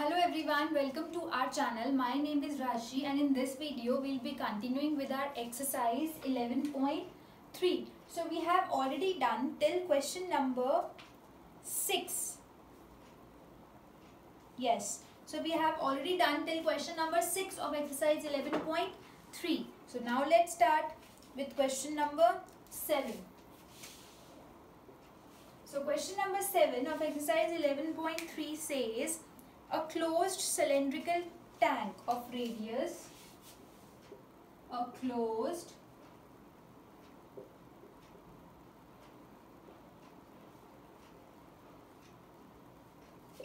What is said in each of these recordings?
Hello everyone, welcome to our channel. My name is Rashi and in this video we'll be continuing with our exercise 11.3. So we have already done till question number 6. Yes, so we have already done till question number 6 of exercise 11.3. So now let's start with question number 7. So question number 7 of exercise 11.3 says a closed cylindrical tank of radius,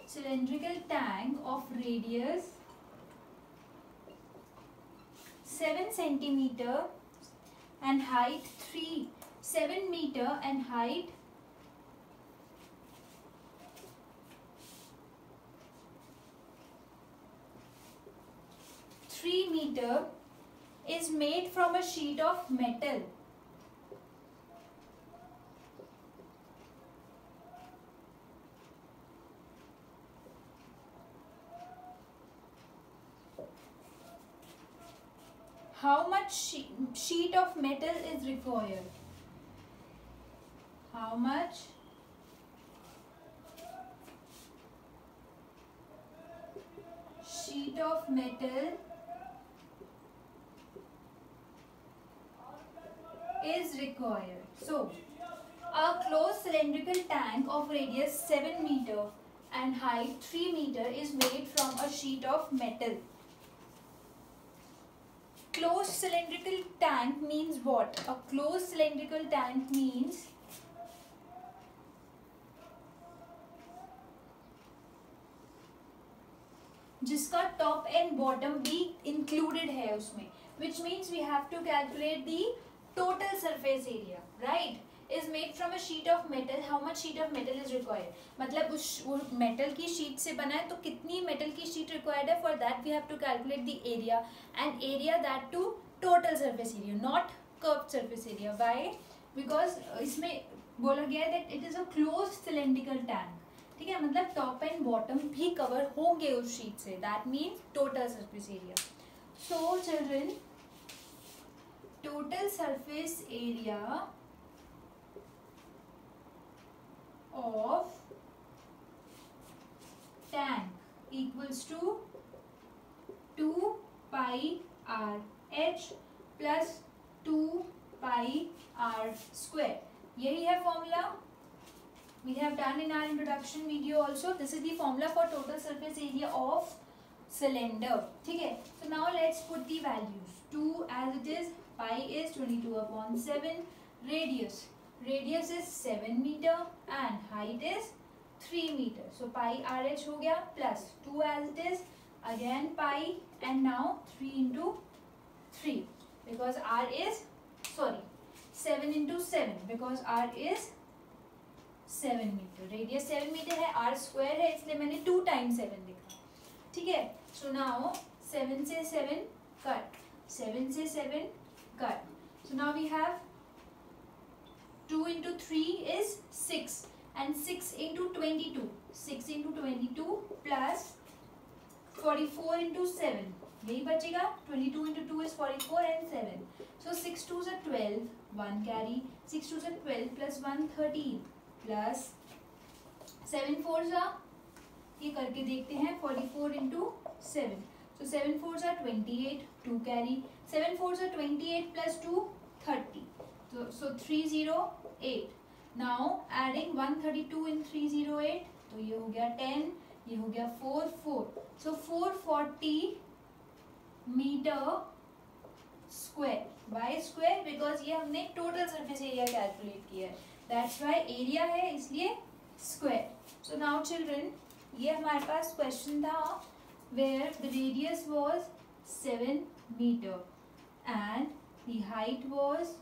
cylindrical tank of radius 7 centimeter and height 7 meter and height 3 meter is made from a sheet of metal. How much sheet of metal is required? How much sheet of metal is required? So, a closed cylindrical tank of radius 7 meter and height 3 meter is made from a sheet of metal. Closed cylindrical tank means what? A closed cylindrical tank means जिसका top and bottom भी included है उसमें, which means we have to calculate the total surface area, right? Is made from a sheet of metal. How much sheet of metal is required? मतलब वो metal की sheet से बना है तो कितनी मेटल की शीट रिक्वायर्ड है? For that we have to calculate the area and area that to total surface area, not curved surface area. Why? Because इसमें बोला गया है that it is a closed cylindrical tank. ठीक है, मतलब top and bottom भी cover होंगे उस शीट से. That means total surface area. So children, total surface area of tank equals to 2 pi r h plus 2 pi r square. यही है formula. We have done in our introduction video also. This is the formula for total surface area of cylinder. ठीक है. So now let's put the values. 2 as it is, pi is 22/7, radius is 7 meter and height is 3 meter. So pi RH हो गया plus 2 as it is, again pi and now 3 into 3 because R is 7 into 7 because R is 7 meter. Radius 7 meter है, R square है, इसलिए मैंने 2 times 7 लिखा. ठीक है. So now 7 से 7 cut, 7 से 7 cut. So now we have 2 into 3 is 6 and 6 into 22. 6 into 22 plus 44 into 7. यही बचेगा. 22 into 2 is 44 and 7. So 6 2s are 12. 1 carry. 6 2s are 12 plus 1 13 plus 7 4s are, ये करके देखते हैं, 44 into 7. So 7 4s are 28. 2 carry. 7 4s are 28 plus 2 30. So 308. Now adding 132 in 308, तो ये हो गया 10, ये हो गया 4. So 440 meter square. Why square? Because ये हमने total surface area calculate किया है. That's why area है, इसलिए square. So now children, ये हमारे पास question था where the radius was 7 meter and the height was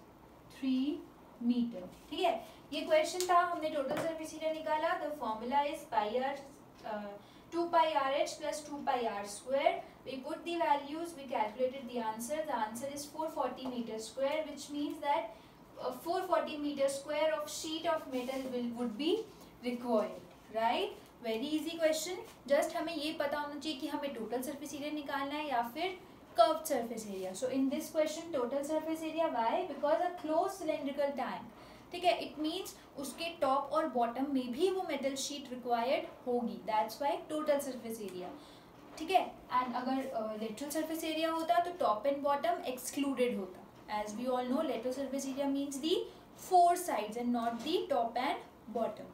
3 meter. ठीक है, ये क्वेश्चन था. हमने टोटल सरफेस एरिया निकाला. The formula is pi r 2 pi r h plus 2 pi r square. We put the values, we calculated the answer. The answer is 440 meter square, which means that 440 meter square of sheet of metal would be required, right? Very easy question. Just हमें ये पता होना चाहिए कि हमें total surface area निकालना है या फिर curved surface area. So in this question total surface area. Why? Because a close cylindrical tank. ठीक है, इट मीन्स उसके टॉप और बॉटम में भी वो मेटल शीट रिक्वायर्ड होगी. That's why total surface area. ठीक है, एंड अगर लेटरल सरफेस एरिया होता तो टॉप एंड बॉटम एक्सक्लूडेड होता. As we all know lateral surface area means the 4 sides and not the top and bottom.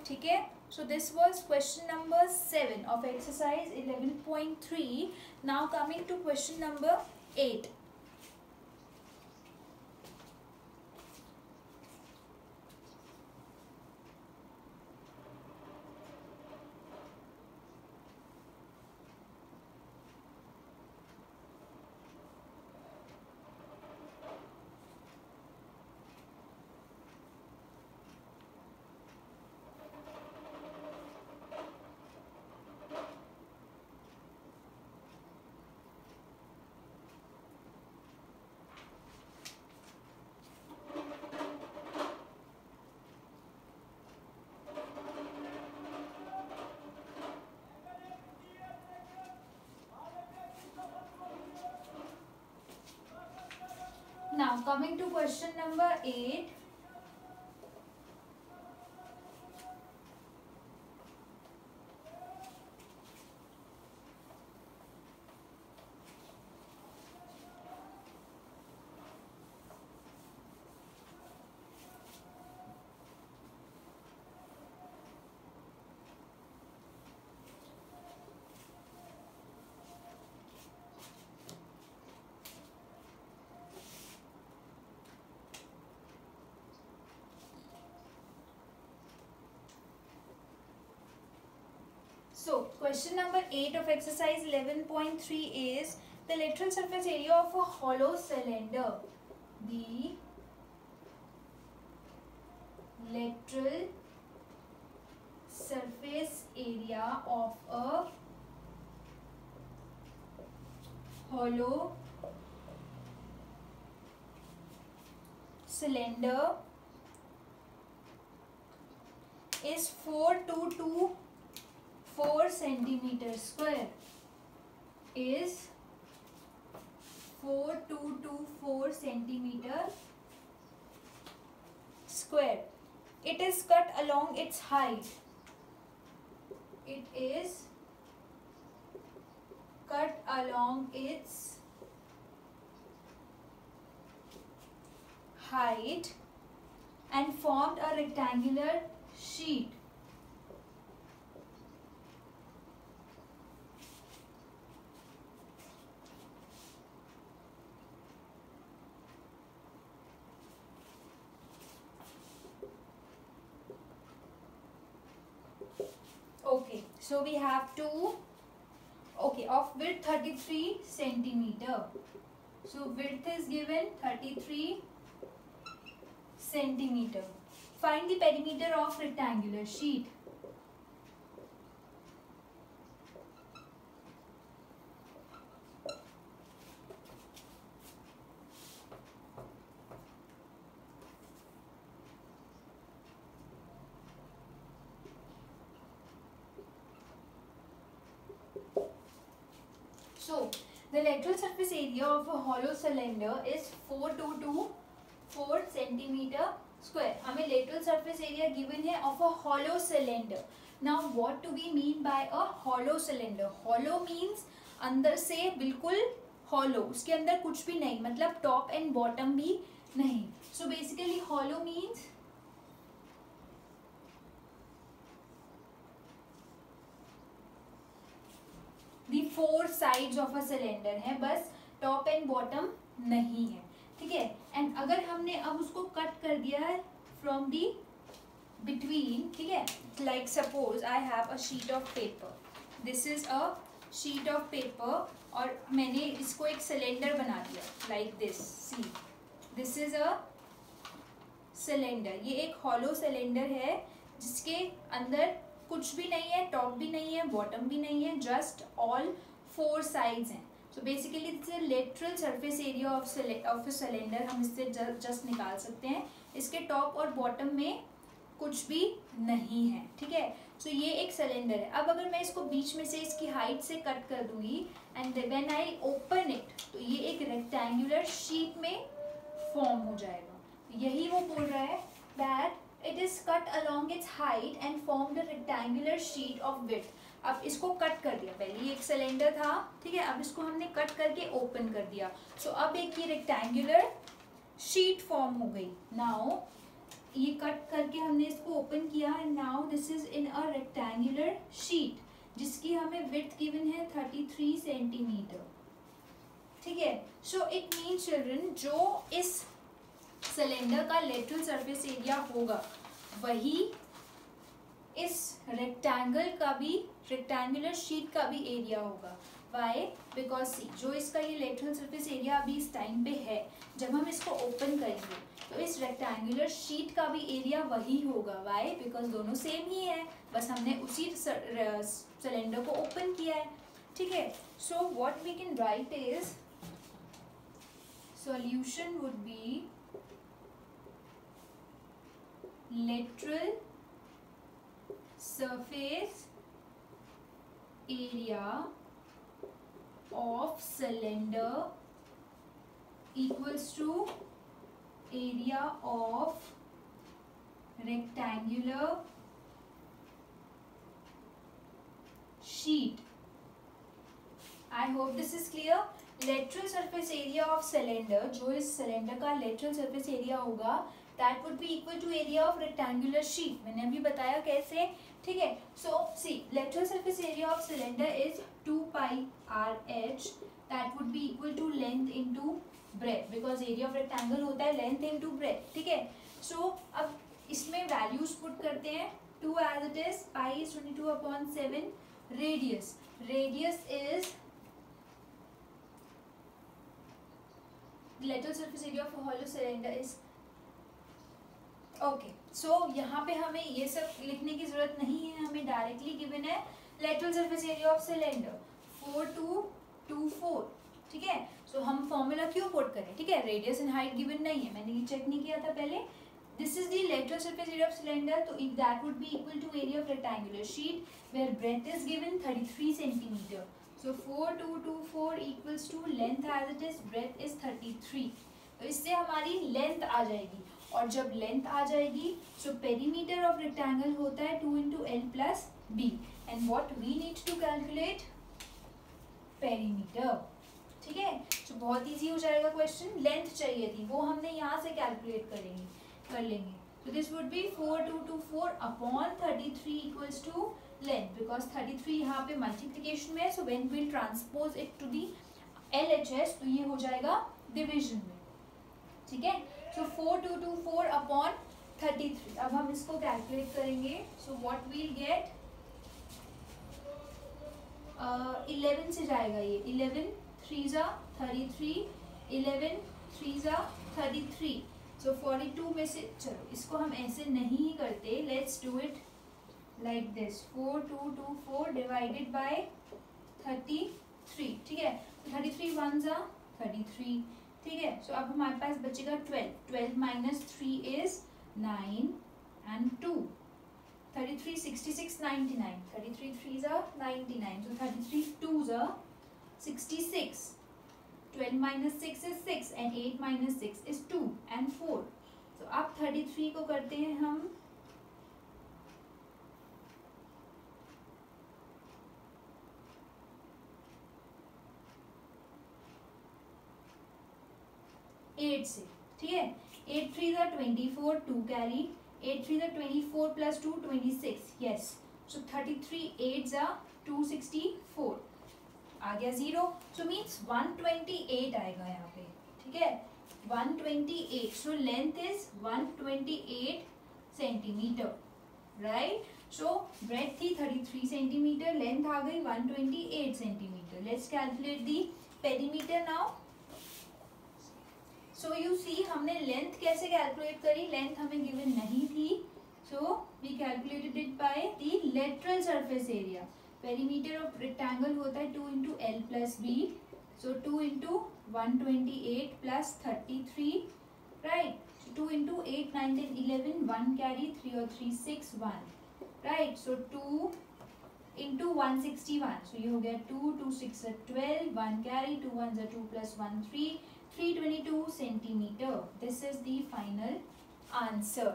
ठीक है, so this was question number 7 of exercise 11.3. Now coming to question number 8. Now coming to question number 8. So question number 8 of exercise 11.3 is the lateral surface area of a hollow cylinder. The lateral surface area of a hollow cylinder is 4 centimeter square. Is 4 centimeter square. It is cut along its height. It is cut along its height and formed a rectangular sheet. Okay, so we have to, okay, of width 33 centimeter. So width is given 33 centimeter. Find the perimeter of rectangular sheet. So the lateral surface area of a hollow cylinder is 4 centimeter square. हमें lateral surface area given है of a hollow cylinder. Now what do we mean by a hollow cylinder? Hollow means अंदर से बिल्कुल hollow, उसके अंदर कुछ भी नहीं, मतलब top and bottom भी नहीं. So basically hollow means the 4 sides of a cylinder है, बस top and bottom नहीं है. ठीक है, एंड अगर हमने अब उसको कट कर दिया है फ्रॉम दी बिटवीन, ठीक है, like suppose I have a sheet of paper. This is a sheet of paper और मैंने इसको एक सिलेंडर बना दिया like this. See, this is a cylinder. ये एक हॉलो सिलेंडर है जिसके अंदर कुछ भी नहीं है, टॉप भी नहीं है, बॉटम भी नहीं है, जस्ट ऑल 4 साइड्स हैं. So basically this is lateral surface area of a cylinder. हम इससे जस्ट निकाल सकते हैं. इसके टॉप और बॉटम में कुछ भी नहीं है, ठीक है। सो ये एक सिलेंडर है। अब अगर मैं इसको बीच में से इसकी हाइट से कट कर दूंगी and when I open it, तो ये एक रेक्टेंगुलर शीट में फॉर्म हो जाएगा। यही वो बोल रहा है that it is cut along it's height and formed a rectangular sheet of width. अब इसको कट कर दिया, पहले ये एक सिलेंडर था, ठीक है, अब इसको हमने कट करके ओपन कर दिया। सो अब एक ये रेक्टेंगुलर शीट फॉर्म हो गई। नाउ ये कट करके हमने इसको ओपन किया and now this is in a rectangular sheet जिसकी हमें विड्थ गिवन है 33 सेंटीमीटर, ठीक है। सो इट मीन्स चिल्ड्रन, जो इस सिलेंडर का लेटरल सरफेस एरिया होगा वही इस रेक्टेंगुलर शीट का भी एरिया होगा। वाई? बिकॉज सी, जो इसका ये लेटरल सरफेस एरिया अभी इस टाइम पे है, जब हम इसको ओपन करेंगे तो इस रेक्टेंगुलर शीट का भी एरिया वही होगा। वाई? बिकॉज दोनों सेम ही है, बस हमने उसी सिलेंडर को ओपन किया है, ठीक है। So what we can write is solution would be lateral surface area of cylinder equals to area of rectangular sheet. I hope this is clear. lateral surface area of cylinder, जो इस cylinder का lateral surface area होगा, that would be equal to area of rectangular sheet. मैंने अभी बताया कैसे, ठीक है। So see, lateral surface area of cylinder is 2 pi r h, that would be equal to length into breadth, because area of rectangle होता है length into breadth, ठीक है। So अब इसमें values put करते हैं, 2 as it is, pi is 22/7, radius is lateral surface area of a hollow cylinder is okay. So यहाँ पे हमें ये सब लिखने की जरूरत नहीं है, हमें डायरेक्टली गिवन है lateral surface area of cylinder 4224, ठीक है। सो हम फॉर्मूला क्यों पुट करें, ठीक है, रेडियस एंड हाइट गिवन नहीं है, मैंने ये चेक नहीं किया था पहले। This is the lateral surface area of cylinder, तो if that would be equal to area of rectangular sheet where breadth is given 33 centimetre. So 4224 equals to length as it is, breadth is 33, तो इससे हमारी length आ जाएगी। और जब length आ जाएगी so perimeter of rectangle होता है 2 into l plus b, and what we need to calculate perimeter, ठीक है। तो बहुत इजी हो जाएगा क्वेश्चन। लेंथ चाहिए थी, वो हमने यहाँ से कैलकुलेट कर लेंगे। तो this would be 4224 upon 33 equals to length, because 33 यहाँ पे मल्टीप्लीकेशन में है, so when will transpose it to the LHS, तो ये हो जाएगा डिविजन में, ठीक है। सो 4224 अपॉन 33, अब हम इसको कैलकुलेट करेंगे। सो व्हाट वील गेट, 11 से जाएगा ये, 11 3 जा 33, 11 3 जा 33, सो 42 में से, चलो इसको हम ऐसे नहीं करते, let's do it like this, 4224 divided by 33, ठीक है। 33 1 जा 33, ठीक है। सो अब हमारे पास बचेगा 12 माइनस 3 इज 9 एंड 2, 33 66 99, 33 3 जा 99, सो 33 2 जा 66, 12 minus 6 is 6 and 8 minus 6 is 2 and 4। तो अब 33 को करते हैं हम 8 से, ठीक है। 8 3 जा 24, 2 कैरी, 8 3 जा 24 प्लस 2 26, यस। सो 33 8 जा 264, आ गया 0, सो मीन्स 128 आएगा यहाँ पे, ठीक है, 128। So length is 128 centimetre, right. So breadth थी 33 सेंटीमीटर, लेंथ आ गई 128 centimetre. Let's calculate the perimeter now. So you see, हमने लेंथ कैसे कैलकुलेट करी, लेंथ हमें गिवन नहीं थी, so we calculated it by the lateral surface area. Perimeter of rectangle होता है 2 into l plus b, सो 2 into 128 plus 33, right. 2 into 8, 9, 10, 11, 1 carry, 3 or 3, 6, 1. Right, so 2 into 161. So ये हो गया 2, 2 6 are 12, 1 carry, 2 1s are 2 plus 1 3, 322 centimeter. This is the final answer.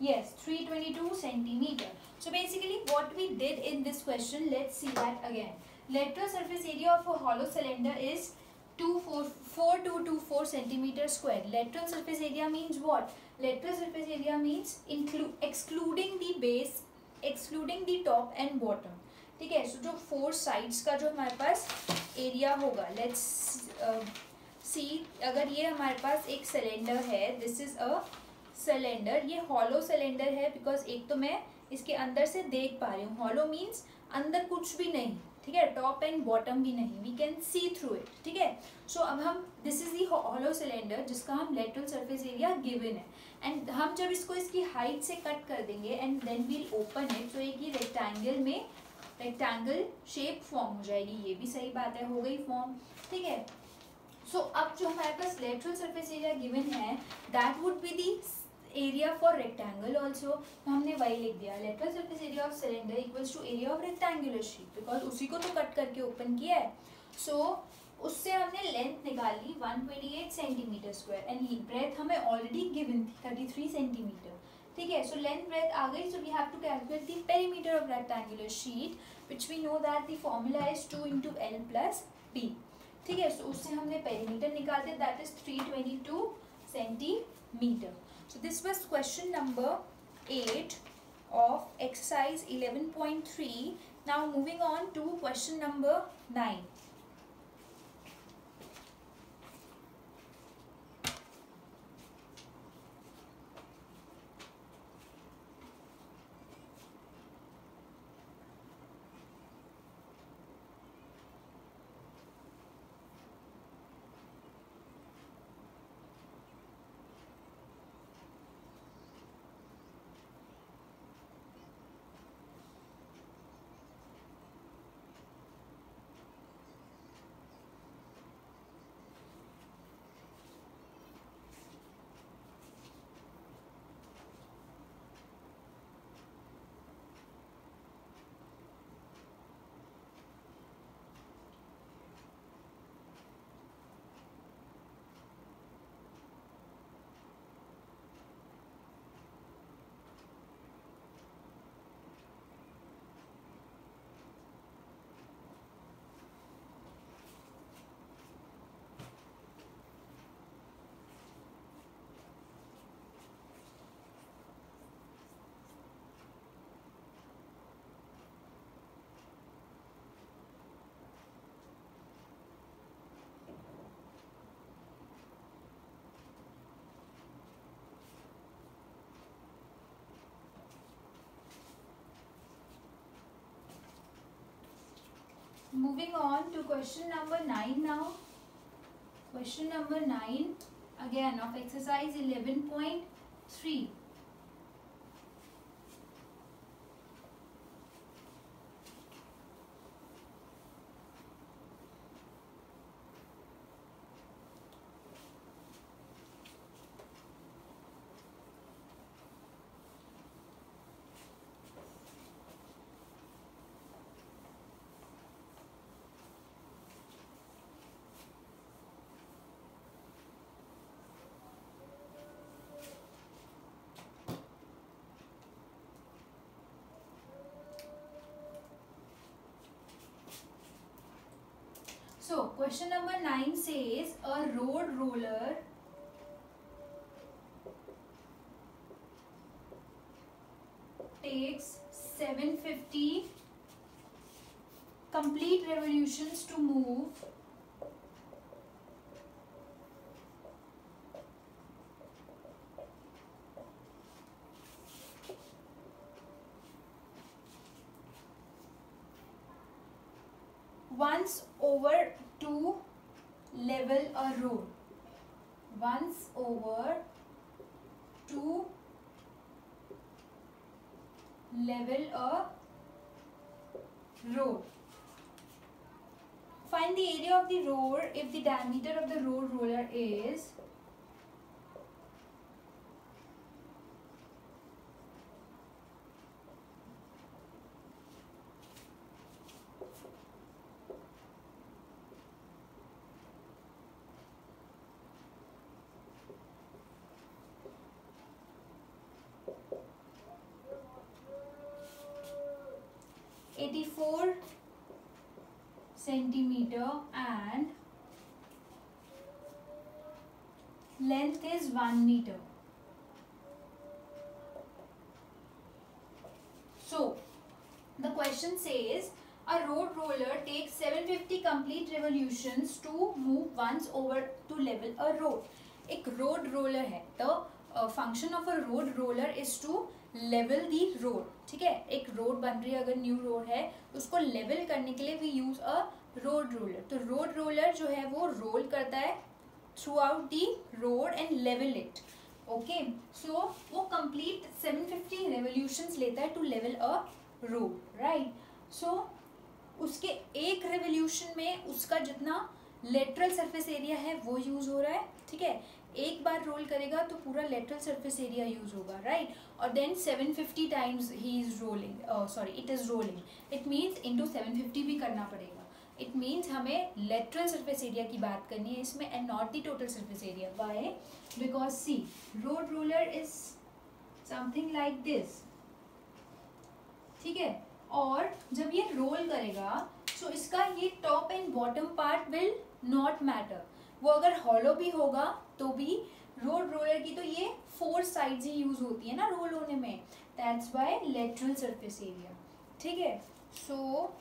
Yes, 322 centimeter. So basically what we did in this question, let's see that again. Lateral surface area of a hollow cylinder is 4224 centimeter square. Lateral surface area means what? Lateral surface area means excluding the base, excluding the top and bottom. ठीक है, so जो four sides का जो हमारे पास area होगा, let's see, अगर ये हमारे पास एक cylinder है, this is a सिलेंडर, ये हॉलो सिलेंडर है बिकॉज एक तो मैं इसके अंदर से देख पा रही हूँ. हॉलो मीन्स अंदर कुछ भी नहीं, ठीक है, टॉप एंड बॉटम भी नहीं, we can see through it. ठीक है, सो अब हम, this is the hollow cylinder जिसका हम लेटरल सरफेस एरिया गिवन है, एंड हम जब इसको इसकी हाइट से कट कर देंगे and then we'll open it, so एक ये रेक्टेंगल में रेक्टेंगल शेप फॉर्म हो जाएगी. ये भी सही बात है, हो गई फॉर्म. ठीक है, सो अब जो हमारे पास लेटरल सरफेस एरिया गिवन है that would be the area for rectangle also. तो हमने वही लिख दिया, lateral surface area of cylinder equals to area of rectangular sheet, because उसी को तो कट करके ओपन किया है. सो उससे हमने लेंथ निकाली 128 सेंटीमीटर स्क्वायर एंड ब्रेथ हमें ऑलरेडी गिवन थी 33 सेंटीमीटर. ठीक है, सो लेंथ ब्रेथ आ गई, so we have to calculate the perimeter of rectangular sheet which we know that the formula is 2 into L plus B. ठीक है, सो उससे हमने पेरीमीटर निकाल दिया, that is 322 centimetre. So this was question number 8 of exercise 11.3. Now moving on to question number 9. Moving on to question number 9 now. Question number 9 again of exercise 11.3. So question number 9 says a road roller takes 750 complete revolutions to move once over to level a road. Once over to level a road. Find the area of the road if the diameter of the road roller is 84 centimeter and length is 1 meter. So the question says a road roller takes 750 complete revolutions to move once over to level a road. एक road roller है, the function of a road roller is to level the road. ठीक है, एक road बन रही है, अगर new road है उसको level करने के लिए we use a road roller. तो road roller जो है वो roll करता है throughout the road and level it. Okay, so वो complete 750 revolutions लेता है to level a road, right? So उसके एक revolution में उसका जितना lateral surface area है वो use हो रहा है, ठीक है. एक बार रोल करेगा तो पूरा lateral surface area यूज होगा, राइट. और then 750 times he is rolling, sorry it is rolling, it means into 750 भी करना पड़ेगा. इट मीन्स हमें lateral surface area की बात करनी है इसमें and not the total surface area. Why? Because see, road roller is something like this, ठीक है. और जब ये रोल करेगा तो इसका ये top and bottom part will not matter. वो अगर हॉलो भी होगा तो भी रोड रोलर की तो ये 4 साइड्स ही यूज होती है ना रोल होने में. That's by lateral surface area, ठीक है. So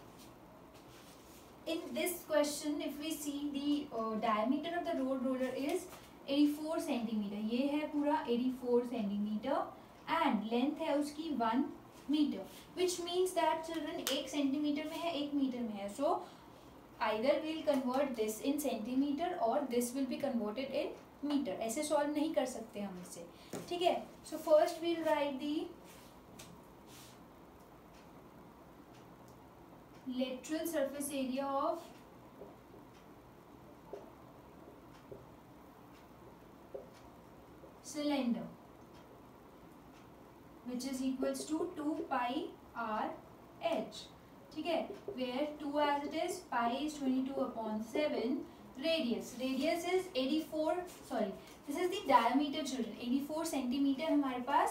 in this question if we see the diameter of the road roller is 84 centimetre. ये है पूरा 84 सेंटीमीटर एंड लेंथ है उसकी 1 metre, which means that children 1 centimetre में है 1 मीटर में है. So either we'll convert this in centimeter or this will be converted in meter. ऐसे सॉल्व नहीं कर सकते हम इसे, ठीक है. so first we'll write the lateral surface area of cylinder which is equals to 2 pi r h, ठीक है. where 2 as it is, pi is 22/7, radius is 84, sorry this is the diameter children. 84 centimetre हमारे पास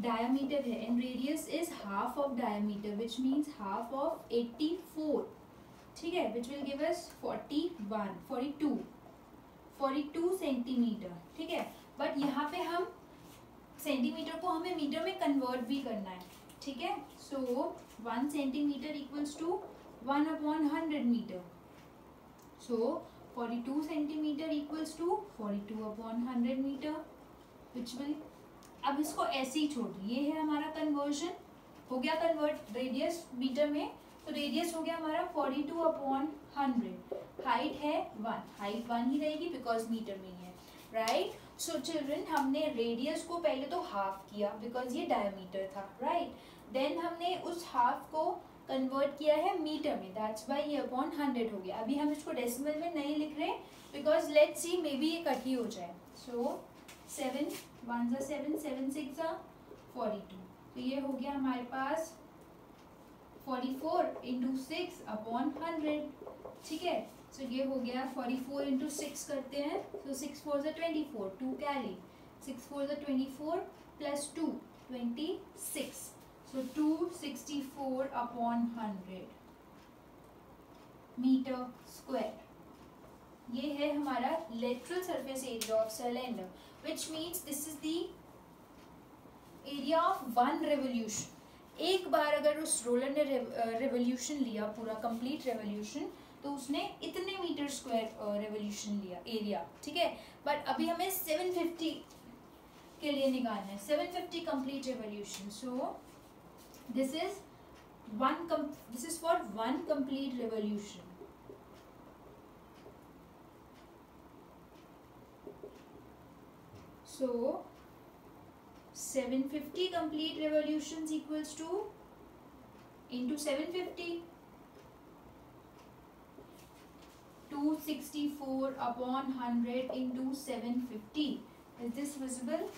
diameter है and radius is half of diameter which means half of 84, ठीक है, which will give us 42 centimetre, ठीक है. But यहाँ पे हम centimetre को हमें मीटर में कन्वर्ट भी करना है, ठीक है. So 1 centimetre equals to 1/100 metre. So 42 centimetre equals to 42/100 metre which will, अब इसको ऐसे ही छोड़ दिए. ये है हमारा कन्वर्जन, हो गया कन्वर्ट रेडियस मीटर में. तो रेडियस हो गया हमारा 42/100. हाइट है 1, हाइट 1 ही रहेगी बिकॉज मीटर में ही है, राइट. सो चिल्ड्रन हमने रेडियस को पहले तो हाफ किया बिकॉज ये डायमीटर था, राइट. देन हमने उस हाफ को कन्वर्ट किया है मीटर में, दैट्स वाई ये अपॉन 100 हो गया. अभी हम इसको डेसिमल में नहीं लिख रहे because let's see may be ये कट ही हो जाए. सो 7 1 ज़ा 7 7 6 ज़ा 42. तो ये हो गया हमारे पास 44 इंटू 6 अपॉन 100, ठीक है. सो ये हो गया 44 इंटू 6 करते हैं. सो 6 4 ज़ा 24, 2 कैरी, 6 4 ज़ा 24 प्लस 2 26. So 264/100 metre square. ये है हमारा lateral surface area of cylinder, which means this is the area of 1 revolution. एक बार अगर उस रोलर ने revolution लिया, पूरा complete revolution, तो उसने इतने मीटर स्क्वायर revolution लिया एरिया, ठीक है. बट अभी हमें 750 के लिए निकालना है, 750 complete revolution. So this is for 1 complete revolution. So 750 complete revolutions equals to into 750. 264 upon 100 into 750. Is this visible?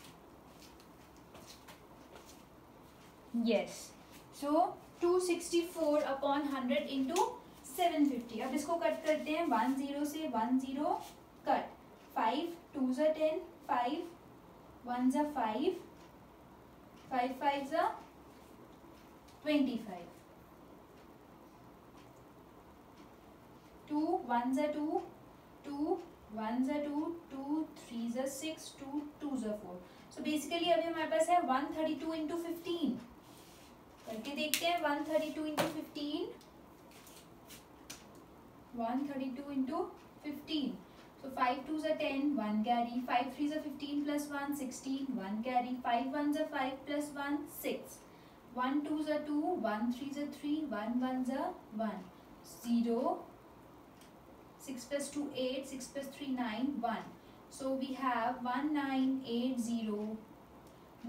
Yes. So 264 upon 100 into 750. अब इसको कट करते हैं. 1 0 से 1 0 cut. 5 2s are 10. 5 1s are 5. 5 5s are 25. 2 1s are 2. 2 1s are 2. 2 3s are 6. 2 2s are 4. So basically अभी हमारे पास है 132 into 15. करके देखते हैं. 132 into 15. 132 into 15. So 5 2s are 10. 1 carry. 5 3s are 15 plus 1 16. 1 carry. 5 1s are 5 plus 1 6. 1 2s are 2. 1 3s are 3. 1 1s are 1. 0. 6 plus 2 8. 6 plus 3 9 1. So we have 1980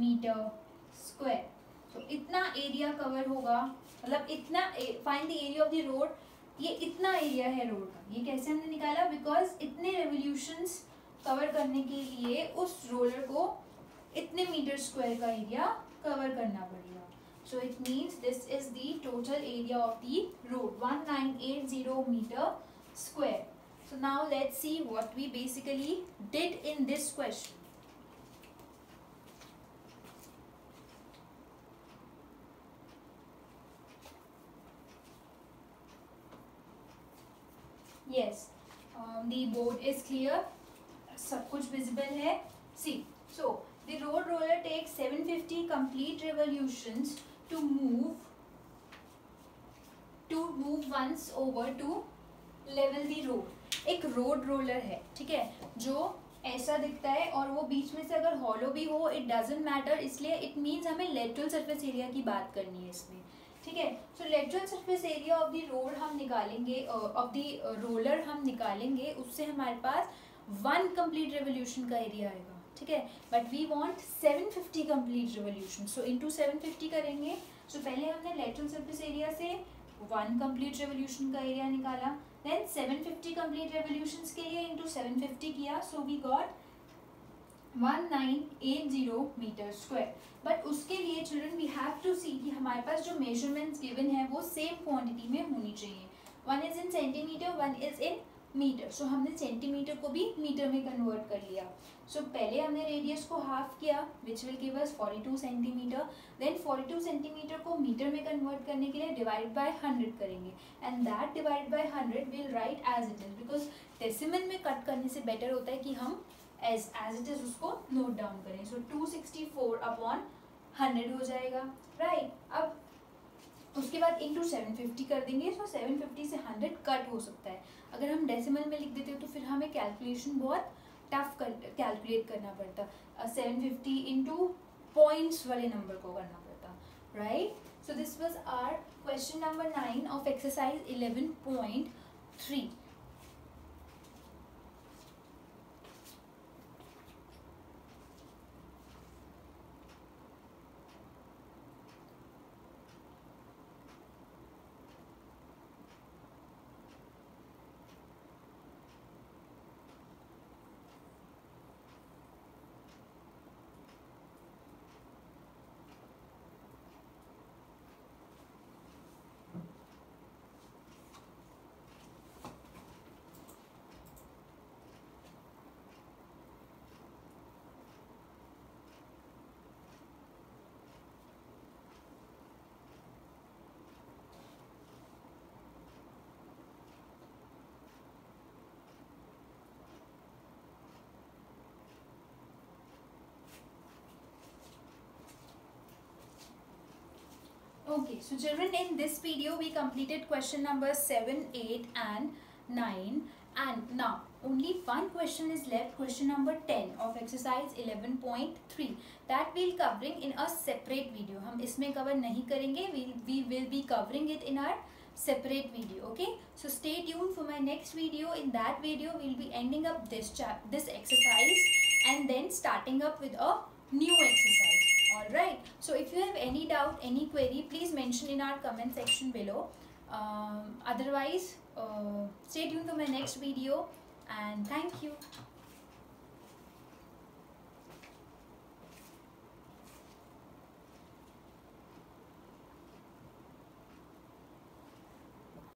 meter square. So इतना area cover होगा. मतलब इतना find the area of the road. ये इतना area है road का. ये कैसे हमने निकाला? बिकॉज इतने रेवोल्यूशंस कवर करने के लिए उस रोलर को इतने मीटर स्क्वायर का एरिया कवर करना पड़ेगा. So it means this is the total area of the road 1980 metre square. So now let's see what we basically did in this question. Yes, the board is clear. सब कुछ visible है. See, so the road roller takes 750 complete revolutions to move once over to level the road. एक road roller है, ठीक है, जो ऐसा दिखता है और वो बीच में से अगर हॉलो भी हो इट डजंट मैटर. इसलिए इट मीन्स हमें लेटरल सरफेस एरिया की बात करनी है इसमें. ठीक है. So lateral surface area of the road हम निकालेंगे, ऑफ द रोलर हम निकालेंगे. उससे हमारे पास 1 कंप्लीट रेवोल्यूशन का एरिया आएगा. ठीक है. But we want 750 complete revolution. So into 750 करेंगे. सो पहले हमने लेटरल सरफेस एरिया से 1 कंप्लीट रेवोल्यूशन का एरिया निकाला. Then 750 complete revolutions के लिए into 750 किया. So we got 1980 meter square. But उसके लिए children we have to see कि हमारे पास जो measurements given है वो same quantity में होनी चाहिए. One is in centimeter, one is in meter. So हमने centimeter को भी meter में convert कर लिया. So पहले हमने radius को half किया which will give us 42 centimeter. Then 42 centimeter को meter में convert करने के लिए divide by 100 करेंगे. And that divide by 100 we'll write as it is. Because decimal में cut करने से better होता है कि हम as it is उसको note down करें. So 264 upon 100 हो जाएगा. Right. अब उसके बाद into 750 कर देंगे. So 750 से 100 कट हो सकता है. अगर हम डेसिमल में लिख देते तो फिर हमें कैलकुलेशन बहुत टफ कैलकुलेट करना पड़ता. 750 इंटू पॉइंट्स वाले नंबर को करना पड़ता. Right. So this was our question number 9 of exercise 11.3. Okay, so children, in this video we completed question number 7, 8 and 9, and now only one question is left, question number 10 of exercise 11.3, that we'll covering in a separate video. हम इसमें cover नहीं करेंगे, we will be covering it in our separate video. Okay, so stay tuned for my next video. In that video we'll be ending up this exercise and then starting up with a new exercise. Alright, so if you have any doubt, any query, please mention in our comment section below. Otherwise, stay tuned for my next video, and thank you.